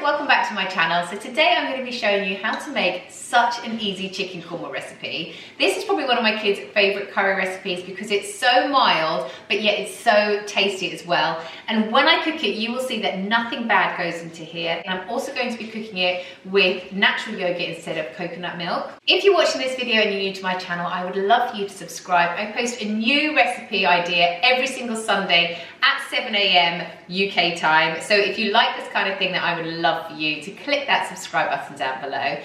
welcome back to my channel. So today I'm going to be showing you how to make such an easy chicken korma recipe. This is probably one of my kids' favourite curry recipes because it's so mild but yet it's so tasty as well. And when I cook it, you will see that nothing bad goes into here. And I'm also going to be cooking it with natural yogurt instead of coconut milk. If you're watching this video and you're new to my channel, I would love for you to subscribe. I post a new recipe idea every single Sunday at 7 AM UK time. So if you like this kind of thing, that I would love for you to click that subscribe button down below.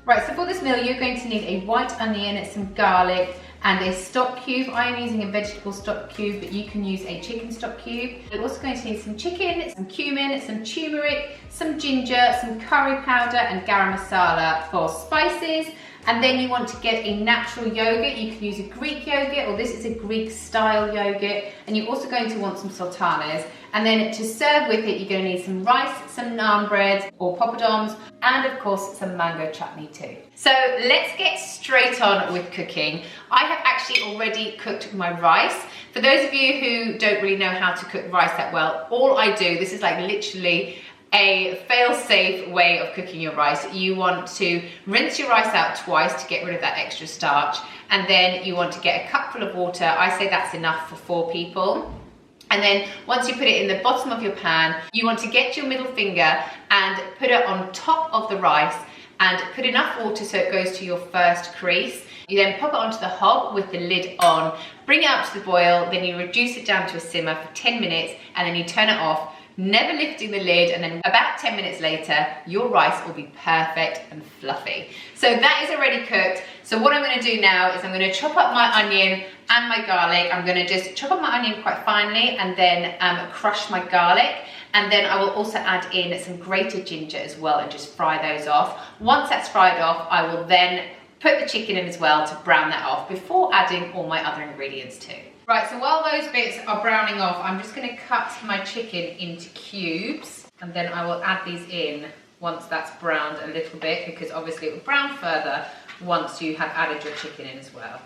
Right, so for this meal, you're going to need a white onion, some garlic, and a stock cube. I am using a vegetable stock cube, but you can use a chicken stock cube. You're also going to need some chicken, some cumin, some tumeric, some ginger, some curry powder, and garam masala for spices. And then you want to get a natural yogurt. You can use a Greek yogurt, or this is a Greek style yogurt. And you're also going to want some sultanas. And then to serve with it, you're going to need some rice, some naan bread or poppadoms, and of course some mango chutney too. So let's get straight on with cooking. I have actually already cooked my rice. For those of you who don't really know how to cook rice that well, all I do, this is like literally a fail-safe way of cooking your rice. You want to rinse your rice out twice to get rid of that extra starch, and then you want to get a cupful of water. I say that's enough for 4 people. And then once you put it in the bottom of your pan, you want to get your middle finger and put it on top of the rice and put enough water so it goes to your first crease. You then pop it onto the hob with the lid on, bring it up to the boil, then you reduce it down to a simmer for 10 minutes and then you turn it off, never lifting the lid, and then about 10 minutes later, your rice will be perfect and fluffy. So that is already cooked. So what I'm gonna do now is I'm gonna chop up my onion and my garlic. I'm gonna just chop up my onion quite finely and then crush my garlic. And then I will also add in some grated ginger as well and just fry those off. Once that's fried off, I will then put the chicken in as well to brown that off before adding all my other ingredients too. Right, so while those bits are browning off, I'm just gonna cut my chicken into cubes, and then I will add these in once that's browned a little bit, because obviously it will brown further once you have added your chicken in as well.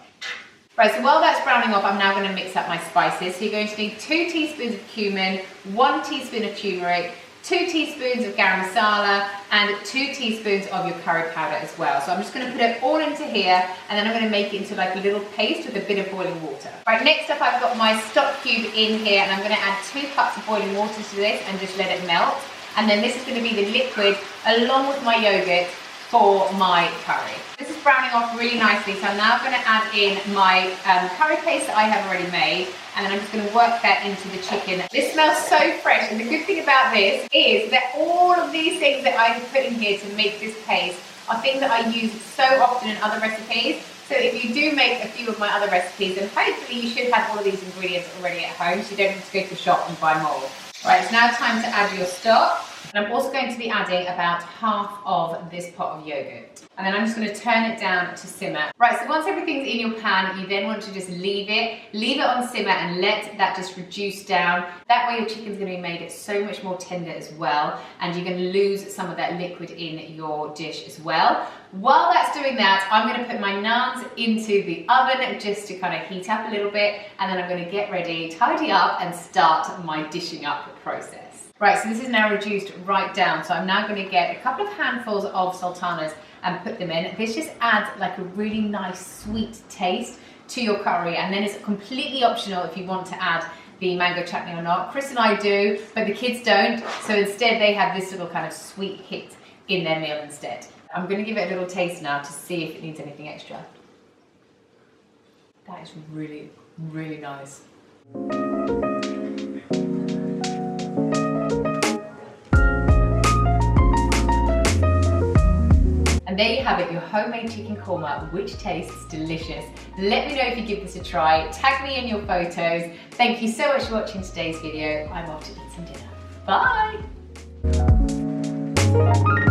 Right, so while that's browning off, I'm now gonna mix up my spices. So you're going to need 2 teaspoons of cumin, 1 teaspoon of turmeric, 2 teaspoons of garam masala, and 2 teaspoons of your curry powder as well. So I'm just going to put it all into here, and then I'm going to make it into like a little paste with a bit of boiling water. Right, next up I've got my stock cube in here, and I'm going to add 2 cups of boiling water to this and just let it melt. And then this is going to be the liquid along with my yogurt for my curry. This is browning off really nicely, so I'm now going to add in my curry paste that I have already made, and then I'm just going to work that into the chicken. This smells so fresh, and the good thing about this is that all of these things that I have put in here to make this paste are things that I use so often in other recipes. So if you do make a few of my other recipes, then hopefully you should have all of these ingredients already at home, so you don't have to go to the shop and buy more. Right, it's now time to add your stock. And I'm also going to be adding about half of this pot of yogurt. And then I'm just going to turn it down to simmer. Right, so once everything's in your pan, you then want to just leave it on simmer and let that just reduce down. That way your chicken's going to be made so much more tender as well, and you're going to lose some of that liquid in your dish as well. While that's doing that, I'm going to put my naans into the oven just to kind of heat up a little bit, and then I'm going to get ready, tidy up, and start my dishing up process. Right, so this is now reduced right down, so I'm now going to get a couple of handfuls of sultanas and put them in. This just adds like a really nice sweet taste to your curry, and then it's completely optional if you want to add the mango chutney or not. Chris and I do, but the kids don't, so instead they have this little kind of sweet hit in their meal instead. I'm going to give it a little taste now to see if it needs anything extra. That is really, really nice. And there you have it, your homemade chicken korma, which tastes delicious. Let me know if you give this a try. Tag me in your photos. Thank you so much for watching today's video. I'm off to eat some dinner. Bye!